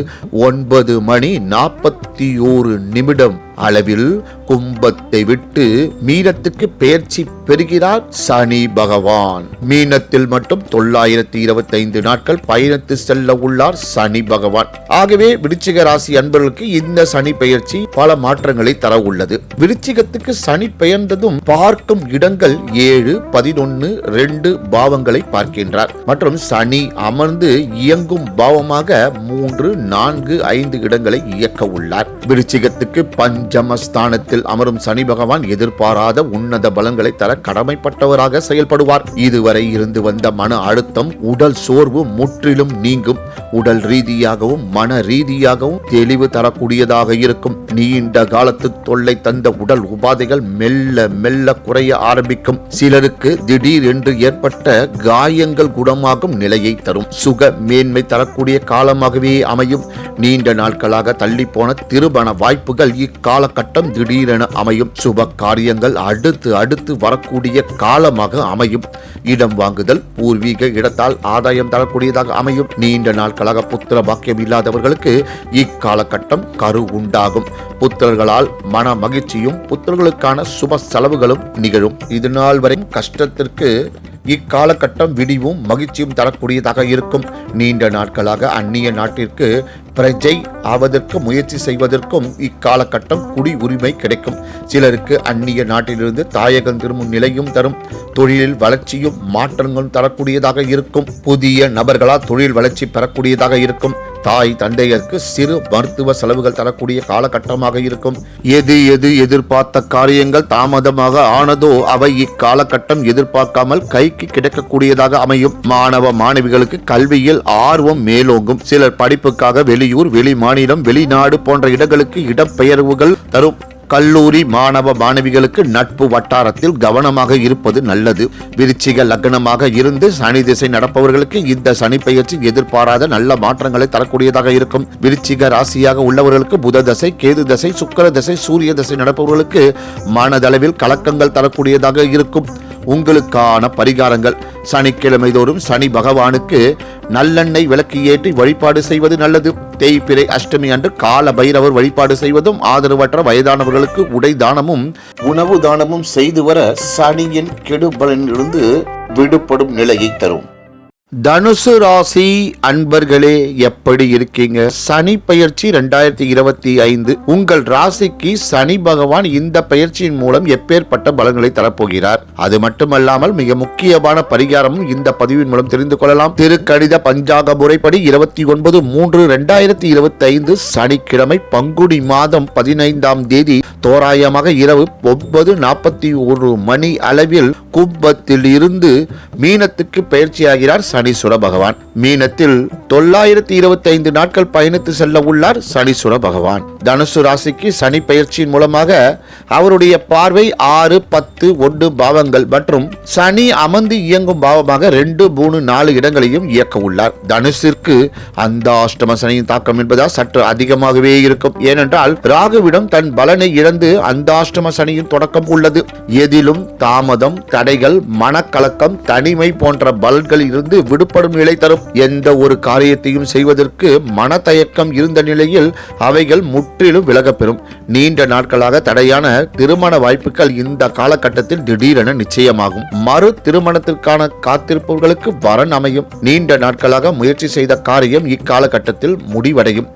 9:41 அளவில் கும்பத்தை விட்டு மீனத்துக்கு பெயர்ச்சி பெறுகிறார் சனி பகவான். மீனத்தில் மட்டும் 925 நாட்கள் பயணித்து செல்ல உள்ளார் சனி பகவான். ஆகவே விருச்சிக ராசி அன்பர்களுக்கு இந்த சனி பெயர்ச்சி பல மாற்றங்களை தர உள்ளது. விருச்சிகத்துக்கு சனி பெயர்ந்ததும் பார்க்கும் இடங்கள் 7, 11, 2 பாவங்களை பார்க்கின்றார். மற்றும் சனி அமர்ந்து இயங்கும் பாவமாக 3, 4, 5 இடங்களை இயக்க உள்ளார். விருச்சிகத்துக்கு பஞ்சமஸ்தானத்தில் அமரும் சனி பகவான் எதிர்பாராத உன்னத பலன்களை தர கடமைப்பட்டவராக செயல்படுவார். இதுவரை இருந்து வந்த மன அழுத்தம், உடல் சோர்வு முற்றிலும் நீங்கும். உடல் ரீதியாகவும் மன ரீதியாகவும் தெளிவு தரக்கூடியதாக இருக்கும். நீண்ட காலத்து தொல்லை தந்த உடல் உபாதைகள் மெல்ல மெல்ல குறைய ஆரம்பிக்கும். சிலருக்கு திடீர் என்று ஏற்பட்ட காயங்கள் குணமாகும் நிலையை தரும். சுக மேன்மை தரக்கூடிய காலமாகவே அமையும். நீண்ட நாட்களாக தள்ளி போன திருமண வாய்ப்புகள் இக்காலகட்டம் திடீரென அமையும். சுப காரியங்கள் அடுத்து அடுத்து வரக்கூடிய காலமாக அமையும். இடம் வாங்குதல், பூர்வீக இடத்தால் ஆதாயம் தரக்கூடியதாக அமையும். நீண்ட நாட்களாக புத்திர பாக்கியம் இல்லாதவர்களுக்கு இக்காலகட்டம் கரு உண்டாகும். புத்திரர்களால் மன மகிழ்ச்சியும் புத்திரர்களுக்கான சுப செலவுகளும் நிகழும். இது நாள் வரை கஷ்டத்திற்கு இக்காலகட்டம் விடிவும் மகிழ்ச்சியும் தரக்கூடியதாக இருக்கும். நீண்ட நாட்களாக அந்நிய நாட்டிற்கு பிரஜை ஆவதற்கு முயற்சி செய்வதற்கும் இக்காலகட்டம் குடி உரிமை கிடைக்கும். சிலருக்கு அந்நிய நாட்டிலிருந்து தாயகம் திரும்பும் நிலையும் தரும். தொழிலில் வளர்ச்சியும் மாற்றங்களும் தரக்கூடியதாக இருக்கும். புதிய நபர்களால் தொழில் வளர்ச்சி பெறக்கூடியதாக இருக்கும். தாய் தந்தையருக்கு சிறு மருத்துவ செலவுகள் தரக்கூடிய காலகட்டமாக இருக்கும். எது எதிர்பார்த்த காரியங்கள் தாமதமாக ஆனதோ அவை இக்காலகட்டம் எதிர்பார்க்காமல் கைக்கு கிடைக்கக்கூடியதாக அமையும். மாணவ மாணவிகளுக்கு கல்வியில் ஆர்வம் மேலோங்கும். சிலர் படிப்புக்காக வெளியூர், வெளி மாநிலம், வெளிநாடு போன்ற இடங்களுக்கு இடம்பெயர்வுகள் தரும். கல்லூரி மாணவ மாணவிகளுக்கு நட்பு வட்டாரத்தில் கவனமாக இருப்பது நல்லது. விருச்சிக லக்னமாக இருந்து சனி திசை நடப்பவர்களுக்கு இந்த சனி பெயர்ச்சி எதிர்பாராத நல்ல மாற்றங்களை தரக்கூடியதாக இருக்கும். விருச்சிக ராசியாக உள்ளவர்களுக்கு புத தசை, கேது தசை, சுக்கிர தசை, சூரிய தசை நடப்பவர்களுக்கு மனதளவில் கலக்கங்கள் தரக்கூடியதாக இருக்கும். உங்களுக்கான பரிகாரங்கள்: சனிக்கிழமை தோறும் சனி பகவானுக்கு நல்லெண்ணெய் விளக்கு ஏற்றி வழிபாடு செய்வது நல்லது. தேய்பிறை அஷ்டமி அன்று கால பைரவர் வழிபாடு செய்வதும், ஆதரவற்ற வயதானவர்களுக்கு உடை தானமும் உணவு தானமும் செய்து வர சனியின் கெடுபலனிலிருந்து விடுபடும் நிலையை தரும். தனுசு ராசி அன்பர்களே, எப்படி இருக்கீங்க? சனி பெயர்ச்சி 2025 உங்கள் ராசிக்கு சனி பகவான் இந்த பெயர்ச்சியின் மூலம் எப்பேற்பட்ட பலன்களை தரப்போகிறார். அது மட்டுமல்லாமல் மிக முக்கியமான பரிகாரமும் இந்த பதிவின் மூலம் தெரிந்து கொள்ளலாம். திருக்கணித பஞ்சாங்க முறைப்படி 29/3/2025 சனிக்கிழமை பங்குனி மாதம் 15ஆம் தேதி தோராயமாக இரவு 9:41 மணி அளவில் கும்பத்தில் இருந்து மீனத்துக்கு பயிற்சியாகிறார் சனீஸ்வர பகவான். மீனத்தில் 925 நாட்கள் பயணித்து செல்ல உள்ளார் சனீஸ்வர பகவான். தனுசு ராசிக்கு சனி பயிற்சியின் மூலமாக அவருடைய பார்வை 6, 10, 1 பாவங்கள் மற்றும் சனி அமர்ந்து இயங்கும் பாவமாக 2, 3, 4 இடங்களையும் இயக்க உள்ளார். தனுசிற்கு அந்த அஷ்டம சனியின் தாக்கம் என்பதால் சற்று அதிகமாகவே இருக்கும். ஏனென்றால் ராகுவிடம் தன் பலனை இழந்து அந்த அஷ்டம சனியின் தொடக்கம் உள்ளது. எதிலும் தாமதம், தடைகள், மனக்கலக்கம், தனிமை போன்ற பலன்கள் இருந்து விடுபடும் நிலை தரும். எந்த ஒரு காரியத்தையும் செய்வதற்கு மனத்தயக்கம் இருந்த நிலையில் அவைகள் முற்றிலும் விலகப்பெறும். நீண்ட நாட்களாக தடையான திருமண வாய்ப்புகள் இந்த காலகட்டத்தில் திடீரென நிச்சயமாகும். மறு திருமணத்திற்கான காத்திருப்பவர்களுக்கு வரன் அமையும். நீண்ட நாட்களாக முயற்சி செய்த காரியம் இக்காலகட்டத்தில் முடிவடையும்.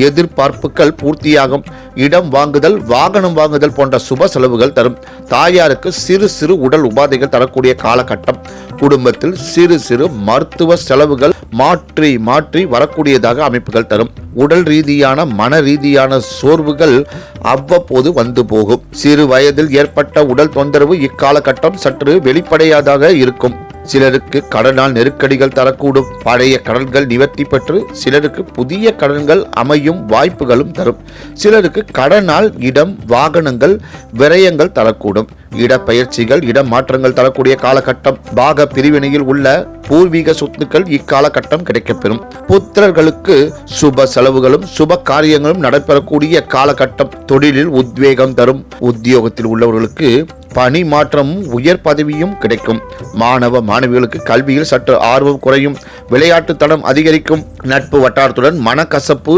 எதிர்பார்ப்புகள் பூர்த்தியாகும். இடம் வாங்குதல், வாகனம் வாங்குதல் போன்ற சுப செலவுகள் தரும். தாயாருக்கு சிறு சிறு உடல் உபாதைகள் தரக்கூடிய காலகட்டம். குடும்பத்தில் சிறு சிறு மருத்துவ செலவுகள் மாற்றி மாற்றி வரக்கூடியதாக அமைப்புகள் தரும். உடல் ரீதியான மன ரீதியான சோர்வுகள் அவ்வப்போது வந்து போகும். சிறு வயதில் ஏற்பட்ட உடல் தொந்தரவு இக்காலகட்டம் சற்று வெளிப்படையாதாக இருக்கும். சிலருக்கு கடனால் நெருக்கடிகள் தரக்கூடும். பழைய கடன்கள் நிவர்த்தி பெற்று சிலருக்கு புதிய கடன்கள் அமையும் வாய்ப்புகளும் தரும். சிலருக்கு கடனால் இடம், வாகனங்கள், விரயங்கள் தரக்கூடும். இடப்பெயர்ச்சிகள், இடம் மாற்றங்கள் தரக்கூடிய காலகட்டம். பாக பிரிவினையில் உள்ள பூர்வீக சொத்துக்கள் இக்காலகட்டம் கிடைக்கப்பெறும். புத்திரர்களுக்கு சுப செலவுகளும் சுப காரியங்களும் நடைபெறக்கூடிய காலகட்டம். தொழிலில் உத்வேகம் தரும். உத்தியோகத்தில் உள்ளவர்களுக்கு பணி மாற்றமும் உயர் பதவியும் கிடைக்கும். மாணவ மாணவிகளுக்கு கல்வியில் சற்று ஆர்வம் குறையும். விளையாட்டு தனம் அதிகரிக்கும். நட்பு வட்டாரத்துடன் மனக்கசப்பு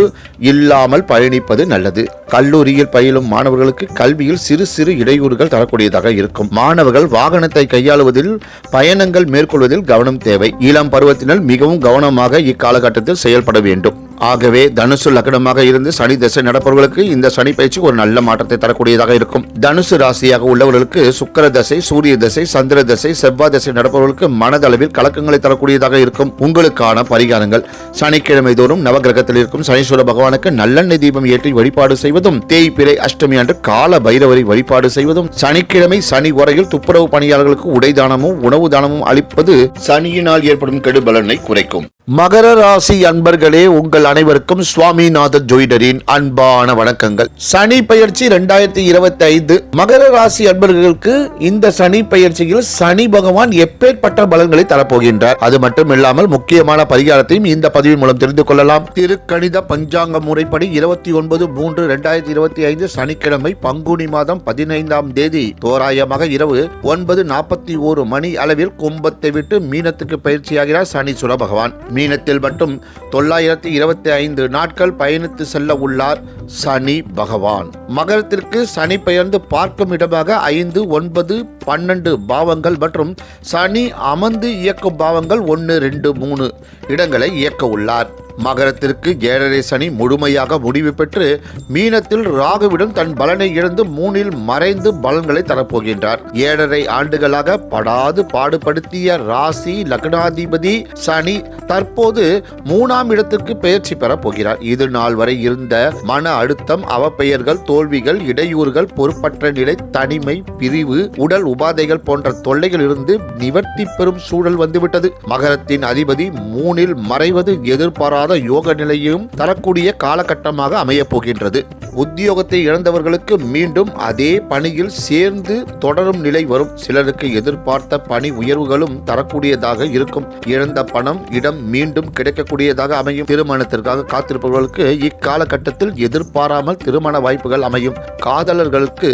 இல்லாமல் பயணிப்பது நல்லது. கல்லூரியில் பயிலும் மாணவர்களுக்கு கல்வியில் சிறு சிறு இடையூறுகள் தரக்கூடியதாக இருக்கும். மாணவர்கள் வாகனத்தை கையாளுவதில், பயணங்கள் மேற்கொள்வதில் கவனம் தேவை. இளம் பருவத்தினர் மிகவும் கவனமாக இக்காலகட்டத்தில் செயல்பட வேண்டும். ஆகவே தனுசு லக்னமாக இருந்து சனி திசை நடப்பவர்களுக்கு இந்த சனி பயிற்சி ஒரு நல்ல மாற்றத்தை தரக்கூடியதாக இருக்கும். தனுசு ராசியாக உள்ளவர்களுக்கு சுக்கிர தசை, சூரிய தசை, சந்திர தசை, செவ்வாய் தசை நடப்பவர்களுக்கு மனதளவில் கலக்கங்களை தரக்கூடியதாக இருக்கும். உங்களுக்கான பரிகாரங்கள்: சனிக்கிழமை தோறும் நவகிரகத்தில் இருக்கும் சனீஸ்வர பகவானுக்கு நல்லெண்ணெய் தீபம் ஏற்றி வழிபாடு செய்வதும், தேய்பிறை அஷ்டமி அன்று கால பைரவரை வழிபாடு செய்வதும், சனிக்கிழமை சனி உரையில் துப்புரவு பணியாளர்களுக்கு உடை தானமும் உணவு தானமும் அளிப்பது சனியினால் ஏற்படும் கெடுபலனை குறைக்கும். மகர ராசி அன்பர்களே, உங்கள் அனைவருக்கும் சுவாமிநாதன் ஜோதிடரின் அன்பான வணக்கங்கள். சனி பெயர்ச்சி 2025 மகர ராசி அன்பர்களுக்கு இந்த சனி பெயர்ச்சியில் சனி பகவான் எப்பேற்பட்ட பலன்களை தரப்போகின்றார். அது மட்டும் இல்லாமல் முக்கியமான பரிகாரத்தையும் இந்த பதிவின் மூலம் தெரிந்து கொள்ளலாம். திருக்கணித பஞ்சாங்க முறைப்படி 29/3/2025 சனிக்கிழமை பங்குனி மாதம் 15ஆம் தேதி தோராயமாக இரவு 9:41 மணி அளவில் கும்பத்தை விட்டு மீனத்துக்கு பயிற்சியாகிறார் சனீஸ்வர பகவான். மீனத்தில் மட்டும் 925 நாட்கள் பயணித்து செல்ல உள்ளார் சனி பகவான். மகரத்திற்கு சனி பெயர்ந்து பார்க்கும் இடமாக 5, 9, 12 பாவங்கள் மற்றும் சனி அமர்ந்து இயக்கும் பாவங்கள் 1, 2, 3 இடங்களை இயக்க உள்ளார். மகரத்திற்கு 7.5 சனி முழுமையாக முடிவு பெற்று மீனத்தில் ராகுவிடம் தன் பலனை இழந்து 3இல் மறைந்து பலன்களை தரப்போகின்றார். 7.5 ஆண்டுகளாக படாது பாடுபடுத்திய ராசி லக்னாதிபதி சனி தற்போது 3ஆம் இடத்திற்கு பெயர்ச்சி பெறப் போகிறார். இது நாள் வரை இருந்த மன அழுத்தம், அவப்பெயர்கள், தோல்விகள், இடையூறுகள், பொறுப்பற்ற நிலை, தனிமை, பிரிவு, உடல் உபாதைகள் போன்ற தொல்லைகள் இருந்து நிவர்த்தி பெறும் சூழல் வந்துவிட்டது. மகரத்தின் அதிபதி 3இல் மறைவது எதிர்பாராத யோக நிலையும் தரக்கூடிய காலகட்டமாக அமையப் போகின்றது. உத்தியோகத்தை இழந்தவர்களுக்கு மீண்டும் அதே பணியில் சேர்ந்து தொடரும் நிலை வரும். சிலருக்கு எதிர்பார்த்த பணி உயர்வுகளும் தரக்கூடியதாக இருக்கும். இழந்த பணம், இடம் மீண்டும் கிடைக்கக்கூடியதாக அமையும். திருமணத்திற்காக காத்திருப்பவர்களுக்கு இக்காலகட்டத்தில் எதிர்பாராமல் திருமண வாய்ப்புகள் அமையும். காதலர்களுக்கு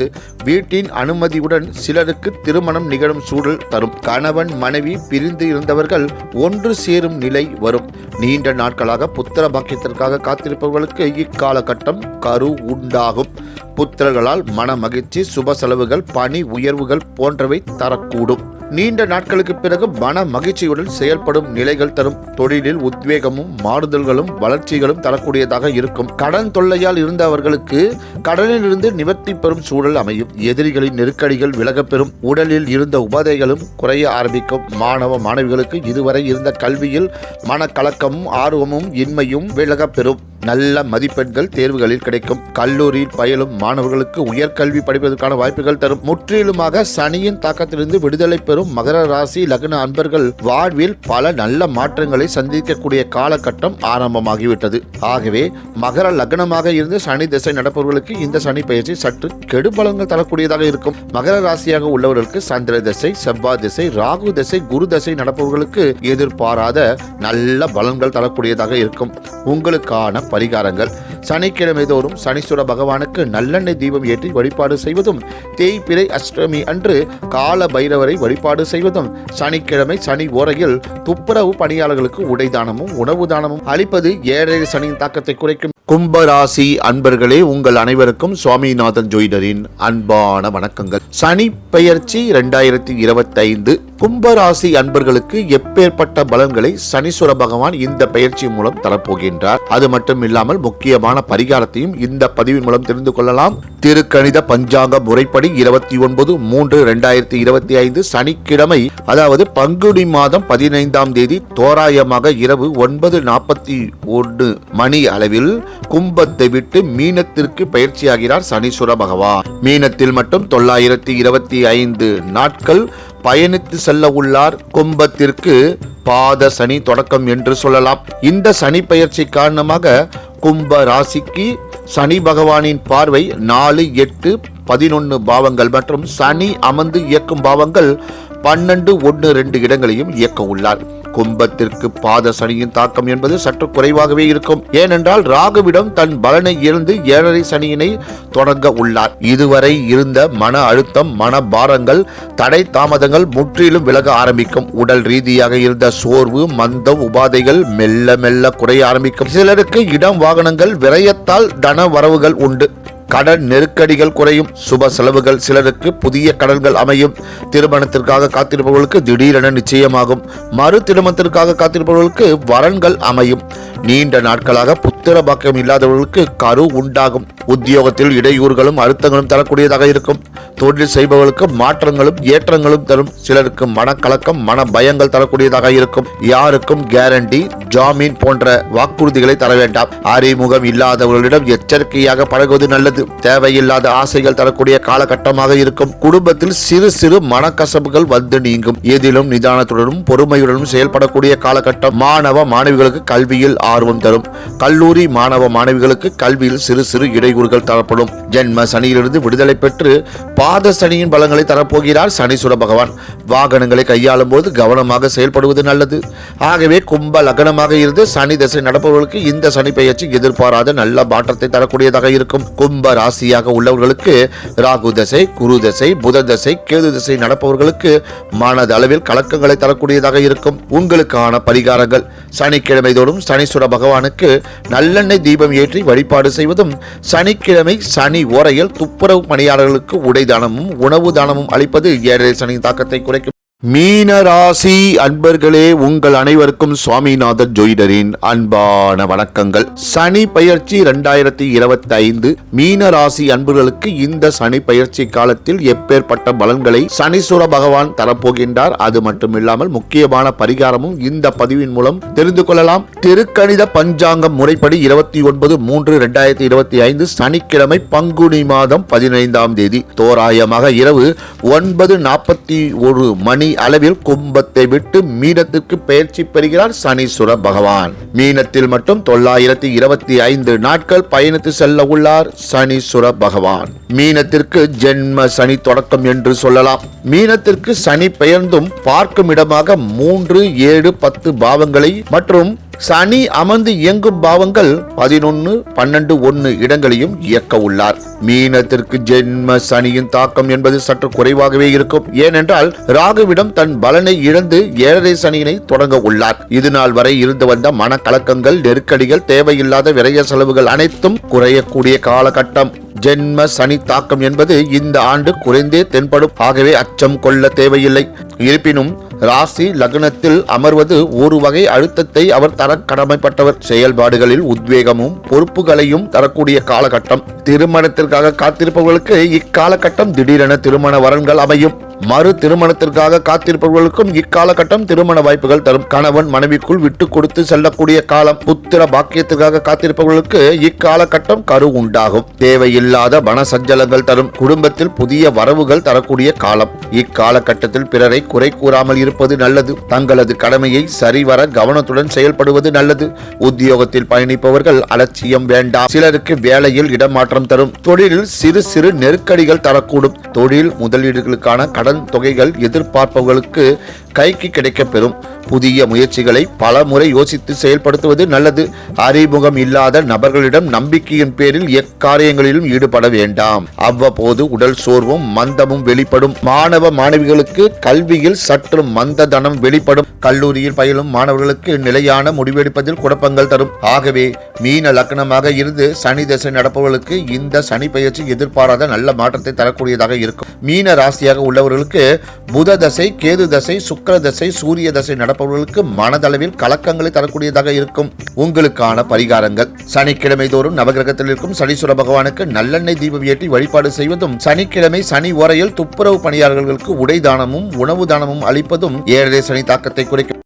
வீட்டின் அனுமதியுடன் சிலருக்கு திருமணம் நிகழும் சூழல் தரும். கணவன் மனைவி பிரிந்து இருந்தவர்கள் ஒன்று சேரும் நிலை வரும். நீண்ட நாட்களாக புத்திர பாக்கியத்திற்காக காத்திருப்பவர்களுக்கு இக்காலகட்டம் கரு உண்டாகும். புத்திரர்களால் மன மகிழ்ச்சி, சுப செலவுகள், பணி உயர்வுகள் போன்றவை தரக்கூடும். நீண்ட நாட்களுக்கு பிறகு மன மகிழ்ச்சியுடன் செயல்படும் நிலைகள் தரும். தொழிலில் உத்வேகமும் மாறுதல்களும் வளர்ச்சிகளும் தரக்கூடியதாக இருக்கும். கடன் தொல்லையால் இருந்தவர்களுக்கு கடனில் இருந்து நிவர்த்தி பெறும் சூழல் அமையும். எதிரிகளின் நெருக்கடிகள் விலகப் பெறும். உடலில் இருந்த உபாதைகளும் குறைய ஆரம்பிக்கும். மாணவ மாணவிகளுக்கு இதுவரை இருந்த கல்வியில் மனக்கலக்கமும் ஆர்வமும் இன்மையும் விலகப் பெறும். நல்ல மதிப்பெண்கள் தேர்வுகளில் கிடைக்கும். கல்லூரியில் பயிலும் மாணவர்களுக்கு உயர்கல்வி படிப்பதற்கான வாய்ப்புகள் தரும். முற்றிலுமாக சனியின் தாக்கத்திலிருந்து விடுதலை பெறும் மகர ராசி லக்ன அன்பர்கள் வாழ்வில் பல நல்ல மாற்றங்களை சந்திக்கக்கூடிய காலகட்டம் ஆரம்பமாகிவிட்டது. ஆகவே மகர லக்னமாக இருந்து சனி திசை நடப்பவர்களுக்கு இந்த சனி பயிற்சி சற்று கெடுபலங்கள் தரக்கூடியதாக இருக்கும். மகர ராசியாக உள்ளவர்களுக்கு சந்திர திசை, செவ்வாய் திசை, ராகு திசை, குரு திசை நடப்பவர்களுக்கு எதிர்பாராத நல்ல பலன்கள் தரக்கூடியதாக இருக்கும். உங்களுக்கான பரிகாரங்கள்: சனிக்கிழமை தோறும் சனீஸ்வர பகவானுக்கு நல்லெண்ணெய் தீபம் ஏற்றி வழிபாடு செய்வதும், தேய்பிறை அஷ்டமி அன்று கால பைரவரை வழிபாடு செய்வதும், சனிக்கிழமை சனி ஓரையில் துப்புரவு பணியாளர்களுக்கு உடை தானமும் உணவு தானமும் அளிப்பது 7.5 சனியின் தாக்கத்தை குறைக்கும். கும்பராசி அன்பர்களே, உங்கள் அனைவருக்கும் சுவாமிநாதன் ஜோதிடரின் அன்பான வணக்கங்கள். சனி பெயர்ச்சி 2025 கும்பராசி அன்பர்களுக்கு எப்பேற்பட்ட பலன்களை சனீஸ்வர பகவான் இந்த பயிற்சி மூலம் தரப்போகின்றார். அது மட்டும் இல்லாமல் முக்கியமான பரிகாரத்தையும் இந்த பதிவின் மூலம் தெரிந்து கொள்ளலாம். திருக்கணித பஞ்சாங்க முறைப்படி 29/3/2025 சனிக்கிழமை, அதாவது பங்குனி மாதம் 15ஆம் தேதி தோராயமாக இரவு 9:41 மணி அளவில் கும்பத்தை விட்டு மீனத்திற்கு பயிற்சியாகிறார் சனீஸ்வர பகவான். மீனத்தில் மட்டும் 925 நாட்கள் பயணித்து செல்ல உள்ளார். கும்பத்திற்கு பாத சனி தொடக்கம் என்று சொல்லலாம். இந்த சனி பயிற்சி காரணமாக கும்ப ராசிக்கு சனி பகவானின் பார்வை 4, 8, 11 பாவங்கள் மற்றும் சனி அமர்ந்து இயக்கும் பாவங்கள் 12, 1, 2 இடங்களையும் இயக்க உள்ளார். கும்பத்திற்கு பாத சனியின் தாக்கம் என்பது சற்று குறைவாகவே இருக்கும். ஏனென்றால் ராகுவிடம் தன் பலனை இழந்து 7.5 சனியினை தொடங்க உள்ளார். இதுவரை இருந்த மன அழுத்தம், மன பாரங்கள், தடை தாமதங்கள் முற்றிலும் விலக ஆரம்பிக்கும். உடல் ரீதியாக இருந்த சோர்வு, மந்தம், உபாதைகள் மெல்ல மெல்ல குறைய ஆரம்பிக்கும். சிலருக்கு இடம், வாகனங்கள் விரயத்தால் தன வரவுகள் உண்டு. கடன் நெருக்கடிகள் குறையும். சுப செலவுகள், சிலருக்கு புதிய கடன்கள் அமையும். திருமணத்திற்காக காத்திருப்பவர்களுக்கு திடீரென நிச்சயமாகும். மறு திருமணத்திற்காக காத்திருப்பவர்களுக்கு வரன்கள் அமையும். நீண்ட நாட்களாக புத்திர பாக்கியம் இல்லாதவர்களுக்கு கரு உண்டாகும். உத்தியோகத்தில் இடையூறுகளும் அழுத்தங்களும் தரக்கூடியதாக இருக்கும். தொழில் செய்பவர்களுக்கு மாற்றங்களும் ஏற்றங்களும் தரும். சிலருக்கு மனக்கலக்கம், மன பயங்கள் தரக்கூடியதாக இருக்கும். யாருக்கும் கேரண்டி, ஜாமீன் போன்ற வாக்குறுதிகளை தர வேண்டாம். அறிமுகம் இல்லாதவர்களிடம் எச்சரிக்கையாக பழகுவது நல்லது. தேவையில்லாத ஆசைகள் தரக்கூடிய காலகட்டமாக இருக்கும். குடும்பத்தில் சிறு சிறு மனக்கசப்புகள் வந்து நீங்கும். எதிலும் நிதானத்துடனும் பொறுமையுடனும் செயல்படக்கூடிய காலகட்டம். மாணவ மாணவிகளுக்கு கல்வியில் ஆர்வம் தரும். கல்லூரி மாணவ மாணவிகளுக்கு கல்வியில் சிறு சிறு இடையூறுகள் தரப்படும். ஜென்ம சனியிலிருந்து விடுதலை பெற்று பாத சனியின் பலங்களை தரப்போகிறார் சனீஸ்வர பகவான். வாகனங்களை கையாளும் போது கவனமாக செயல்படுவது நல்லது. ஆகவே கும்ப லக்னமாக இருந்து சனி திசை நடப்பவர்களுக்கு இந்த சனி பெயர்ச்சி எதிர்பாராத நல்ல மாற்றத்தை தரக்கூடியதாக இருக்கும். கும்ப ராசியாக உள்ளவர்களுக்கு ராகு தசை, குரு தசை, புத தசை, கேது தசை நடப்பவர்களுக்கு மனது அளவில் கலக்கங்களை தரக்கூடியதாக இருக்கும். உங்களுக்கான பரிகாரங்கள்: சனிக்கிழமை தோறும் சனீஸ்வர பகவானுக்கு நல்லெண்ணெய் தீபம் ஏற்றி வழிபாடு செய்வதும், சனிக்கிழமை சனி ஓரையில் துப்புரவு பணியாளர்களுக்கு உடை தானமும் உணவு தானமும் அளிப்பது 7.5 சனி தாக்கத்தை குறைக்கும். மீன ராசி அன்பர்களே, உங்கள் அனைவருக்கும் சுவாமிநாதன் ஜோதிடரின் அன்பான வணக்கங்கள். சனி பயிற்சி 2025 மீன ராசி அன்பர்களுக்கு இந்த சனி பயிற்சி காலத்தில் எப்பேற்பட்ட பலன்களை சனீஸ்வர பகவான் தரப்போகின்றார், அது மட்டுமில்லாமல் முக்கியமான பரிகாரமும் இந்த பதிவின் மூலம் தெரிந்து கொள்ளலாம். திருக்கணித பஞ்சாங்கம் முறைப்படி 29/3/2025 சனிக்கிழமை பங்குனி மாதம் 15ஆம் தேதி தோராயமாக இரவு 9:41 மணி அளவில் கும்பத்தை விட்டு மீனத்திற்கு பயிற்சி பெறுகிறார் சனீஸ்வர பகவான். மீனத்தில் மட்டும் 925 நாட்கள் பயணித்து செல்ல உள்ளார் சனீஸ்வர பகவான். மீனத்திற்கு ஜென்ம சனி தொடக்கம் என்று சொல்லலாம். மீனத்திற்கு சனி பெயர்ந்தும் பார்க்கும் இடமாக 3, 7, 10 பாவங்களை மற்றும் சனி அமர்ந்து இயங்கும் பாவங்கள் 11, 12, 1 இடங்களையும் இயக்க உள்ளார். மீனத்திற்கு ஜென்ம சனியின் தாக்கம் என்பது சற்று குறைவாகவே இருக்கும். ஏனென்றால் ராகுவிடம் தன் பலனை இழந்து 7.5 சனியினை தொடங்க உள்ளார். இது நாள் வரை இருந்து வந்த மனக்கலக்கங்கள், நெருக்கடிகள், தேவையில்லாத விரய செலவுகள் அனைத்தும் குறையக்கூடிய காலகட்டம். ஜென்ம சனி தாக்கம் என்பது இந்த ஆண்டு குறைந்தே தென்படும். ஆகவே அச்சம் கொள்ள தேவையில்லை. இருப்பினும் ராசி லக்னத்தில் அமர்வது ஒரு வகை அழுத்தத்தை அவர் தர கடமைப்பட்டவர். செயல்பாடுகளில் உத்வேகமும் பொறுப்புகளையும் தரக்கூடிய காலகட்டம். திருமணத்திற்காக காத்திருப்பவர்களுக்கு இக்காலகட்டம் திடீரென திருமண வரன்கள் அமையும். மறு திருமணத்திற்காக காத்திருப்பவர்களுக்கும் இக்காலகட்டம் திருமண வாய்ப்புகள் தரும். கணவன் மனைவிக்குள் விட்டு கொடுத்து செல்லக்கூடிய காலம். புத்திர பாக்கியத்திற்காக காத்திருப்பவர்களுக்கு இக்காலகட்டம் கரு உண்டாகும். தேவையில்லாத மன சஞ்சலங்கள் தரும். குடும்பத்தில் புதிய வரவுகள் தரக்கூடிய காலம். இக்காலகட்டத்தில் பிறரை குறை கூறாமல் இருப்பது நல்லது. தங்களது கடமையை சரிவர கவனத்துடன் செயல்படுவது நல்லது. உத்தியோகத்தில் பயணிப்பவர்கள் அலட்சியம் வேண்டாம். சிலருக்கு வேலையில் இடமாற்றம் தரும். தொழிலில் சிறு சிறு நெருக்கடிகள் தரக்கூடும். தொழில் முதலீடுகளுக்கான கடன் தொகைகள் எதிர்பார்ப்பவர்களுக்கு கைக்கு கிடைக்கப் பெறும். புதிய முயற்சிகளை பல முறை யோசித்து செயல்படுத்துவது நல்லது. அறிமுகம் இல்லாத நபர்களிடம் நம்பிக்கையின் பேரில் எக்காரியங்களிலும் ஈடுபட வேண்டாம். அவ்வப்போது உடல் சோர்வும் மந்தமும் வெளிப்படும். மாணவ மாணவிகளுக்கு கல்வியில் சற்று மந்ததனம் வெளிப்படும். கல்லூரியில் பயிலும் மாணவர்களுக்கு நிலையான முடிவெடுப்பதில் குழப்பங்கள் தரும். ஆகவே மீன லக்னமாக இருந்து சனி தசை நடப்பவர்களுக்கு இந்த சனி பயிற்சி எதிர்பாராத நல்ல மாற்றத்தை தரக்கூடியதாக இருக்கும். மீன ராசியாக உள்ளவர்களுக்கு புத தசை, கேது தசை, சுக்கிர தசை, சூரிய தசை நடப்பவர்களுக்கு மனதளவில் கலக்கங்களை தரக்கூடியதாக இருக்கும். உங்களுக்கான பரிகாரங்கள்: சனிக்கிழமை தோறும் நவகிரகத்தில் இருக்கும் சனீஸ்வர பகவானுக்கு நல்லெண்ணெய் தீபம் ஏற்றி வழிபாடு செய்வதும், சனிக்கிழமை சனி ஓரையில் துப்புரவு பணியாளர்களுக்கு உடை தானமும் உணவு தானமும் அளிப்பதும் 7.5 சனி தாக்கத்தை குறைக்கும்.